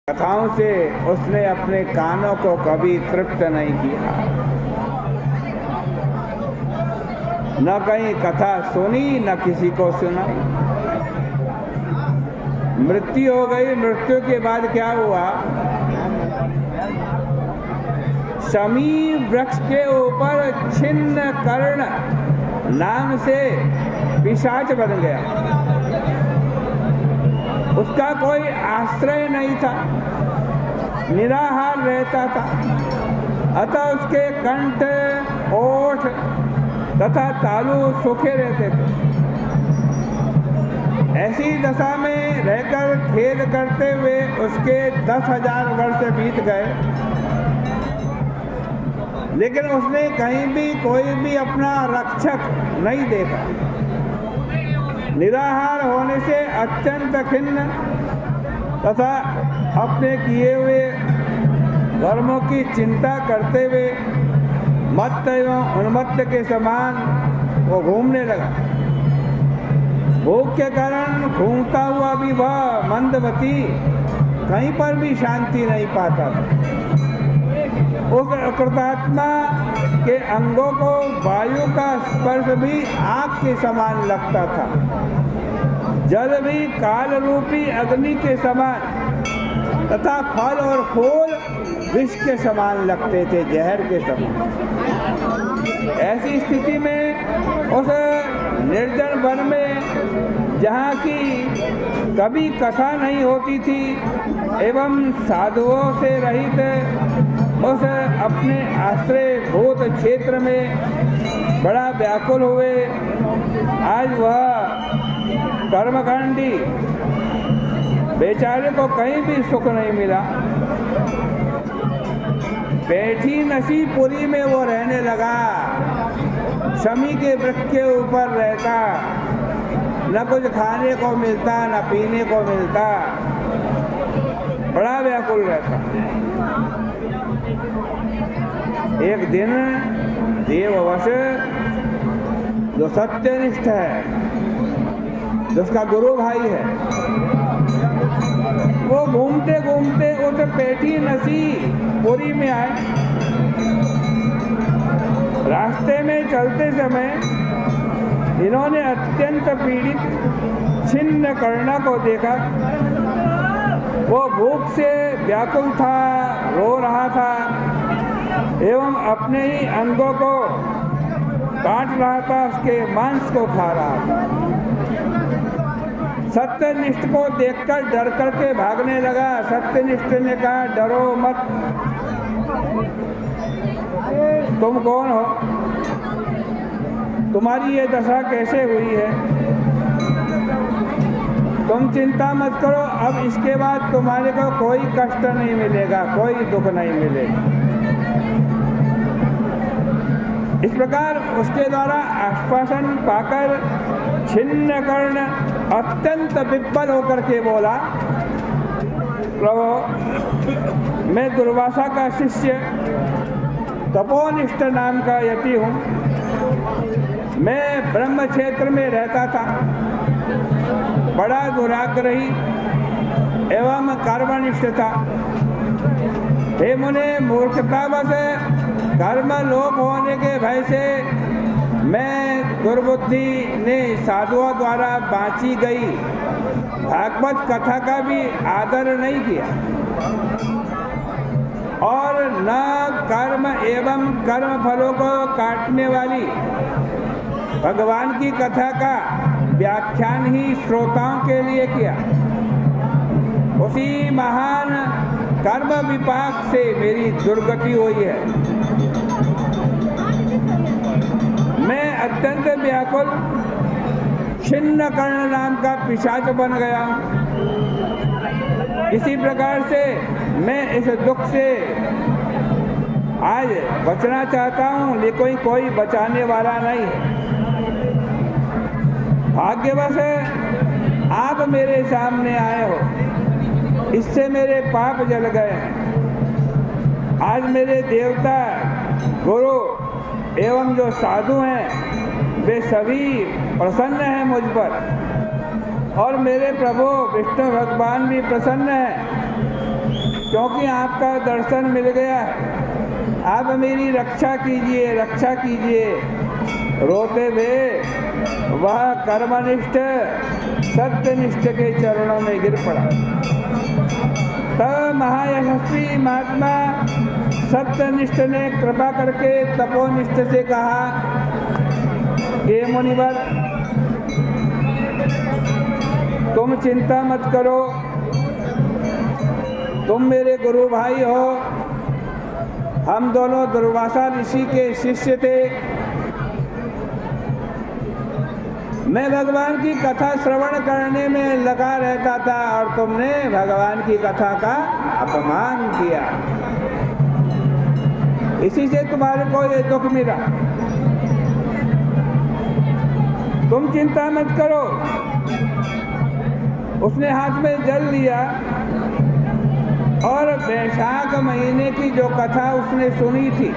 कथाओं से उसने अपने कानों को कभी तृप्त नहीं किया। न कहीं कथा सुनी न किसी को सुनाई। मृत्यु हो गई। मृत्यु के बाद क्या हुआ? शमी वृक्ष के ऊपर छिन्न कर्ण नाम से पिशाच बन गया। उसका कोई आश्रय नहीं था, निराहार रहता था। अतः उसके कंठ, ओठ तथा तालु सूखे रहते थे। ऐसी दशा में रहकर खेद करते हुए उसके 10,000 वर्ष बीत गए, लेकिन उसने कहीं भी कोई भी अपना रक्षक नहीं देखा। निराहार होने से अत्यंत खिन्न तथा अपने किए हुए कर्मों की चिंता करते हुए मत्त एवं उन्मत्त के समान वो घूमने लगा। भूख के कारण घूमता हुआ भी वह मंदमती कहीं पर भी शांति नहीं पाता था। उस कृतात्मा के अंगों को वायु का स्पर्श भी आग के समान लगता था। जल भी काल रूपी अग्नि के समान तथा फल और फूल विष के समान लगते थे, जहर के समान। ऐसी स्थिति में उस निर्जन वन में, जहाँ की कभी कथा नहीं होती थी एवं साधुओं से रहित उस अपने आश्रय भूत क्षेत्र में बड़ा व्याकुल हुए, आज वह कर्मकांडी बेचारे को कहीं भी सुख नहीं मिला। बैठी नसीपुरी में वो रहने लगा। शमी के वृक्ष के ऊपर रहता, न कुछ खाने को मिलता न पीने को मिलता, बड़ा व्याकुल रहता। एक दिन देववश जो सत्यनिष्ठ है, जो उसका गुरु भाई है, वो घूमते घूमते उस पेठी नसी पुरी में आए। रास्ते में चलते समय इन्होंने अत्यंत पीड़ित छिन्न कर्ण को देखा। वो भूख से व्याकुल था, रो रहा था एवं अपने ही अंगों को काट रहा था, उसके मांस को खा रहा था। सत्यनिष्ठ को देखकर डर करके भागने लगा। सत्यनिष्ठ ने कहा, डरो मत, तुम कौन हो? तुम्हारी ये दशा कैसे हुई है? तुम चिंता मत करो, अब इसके बाद तुम्हारे को कोई कष्ट नहीं मिलेगा, कोई दुख नहीं मिलेगा। इस प्रकार उसके द्वारा आश्वासन पाकर छिन्न कर्ण अत्यंत विह्वल होकर के बोला, प्रभु, मैं दुर्वासा का शिष्य तपोनिष्ठ नाम का यति हूँ। मैं ब्रह्म क्षेत्र में रहता था, बड़ा दुराग्रही एवं कर्मनिष्ठ था। हे मुने, मूर्खतावश कर्म लोप होने के भय से मैं दुर्बुद्धि ने साधुओं द्वारा बाँची गई भागवत कथा का भी आदर नहीं किया और न कर्म एवं कर्म फलों को काटने वाली भगवान की कथा का व्याख्यान ही श्रोताओं के लिए किया। उसी महान कर्म विपाक से मेरी दुर्गति हुई है। मैं अत्यंत व्याकुल छिन्न कर्ण नाम का पिशाच बन गया हूँ। इसी प्रकार से मैं इस दुख से आज बचना चाहता हूँ, लेकिन कोई बचाने वाला नहीं है। भाग्यवश आप मेरे सामने आए हो, इससे मेरे पाप जल गए हैं। आज मेरे देवता, गुरु एवं जो साधु हैं वे सभी प्रसन्न हैं मुझ पर और मेरे प्रभु विष्णु भगवान भी प्रसन्न हैं। क्योंकि आपका दर्शन मिल गया है, आप मेरी रक्षा कीजिए, रक्षा कीजिए। रोते हुए वह कर्मनिष्ठ सत्यनिष्ठ के चरणों में गिर पड़ा। तब महायशस्वी महात्मा सत्यनिष्ठ ने कृपा करके तपोनिष्ठ से कहा, हे मुनिवर, तुम चिंता मत करो, तुम मेरे गुरु भाई हो, हम दोनों दुर्वासा ऋषि के शिष्य थे। मैं भगवान की कथा श्रवण करने में लगा रहता था और तुमने भगवान की कथा का अपमान किया, इसी से तुम्हारे को ये दुख मिला। तुम चिंता मत करो। उसने हाथ में जल लिया और वैशाख महीने की जो कथा उसने सुनी थी,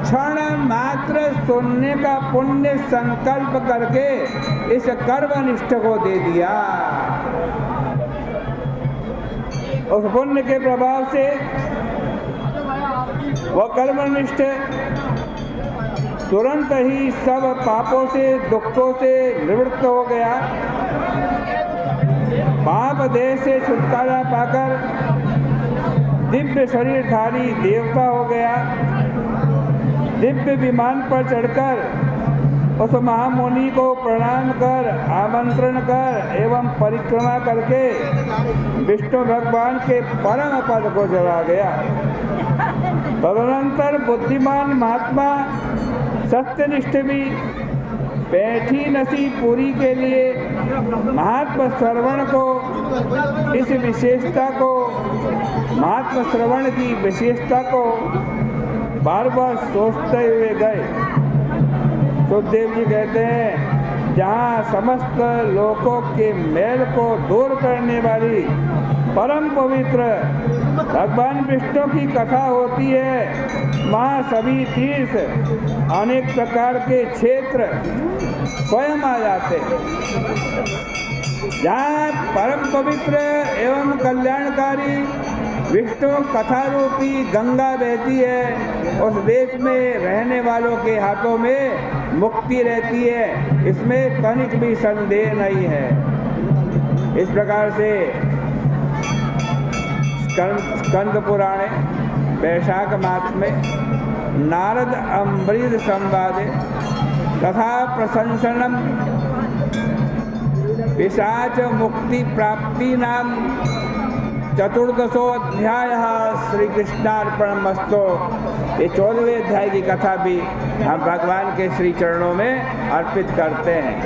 क्षण मात्र सुनने का पुण्य संकल्प करके इस कर्मनिष्ठ को दे दिया। उस पुण्य के प्रभाव से वह कर्मनिष्ठ तुरंत ही सब पापों से, दुखों से निवृत्त हो गया। पाप देह से छुटकारा पाकर दिव्य शरीरधारी देवता हो गया। दिव्य विमान पर चढ़कर उस महामुनि को प्रणाम कर, आमंत्रण कर एवं परिक्रमा करके विष्णु भगवान के परम पद को चला गया। तदनंतर बुद्धिमान महात्मा सत्यनिष्ठ भी बैठी नसी पूरी के लिए महात्मा श्रवण को, इस विशेषता को, महात्मा श्रवण की विशेषता को बार बार सोचते हुए गए। सुखदेव जी कहते हैं, जहाँ समस्त लोकों के मेल को दूर करने वाली परम पवित्र भगवान विष्णु की कथा होती है, वहाँ सभी तीर्थ, अनेक प्रकार के क्षेत्र स्वयं आ जाते हैं। जहाँ परम पवित्र एवं कल्याणकारी विष्णु कथा रूपी गंगा बहती है, उस देश में रहने वालों के हाथों में मुक्ति रहती है, इसमें तनिक भी संदेह नहीं है। इस प्रकार से स्कंद पुराणे वैशाख मास में नारद अम्बरीश संवादे तथा प्रशंसनम पिशाच मुक्ति प्राप्ति नाम चतुर्दशोऽध्याय श्री कृष्णार्पणमस्तु। ये 14वें अध्याय की कथा भी हम भगवान के श्री चरणों में अर्पित करते हैं।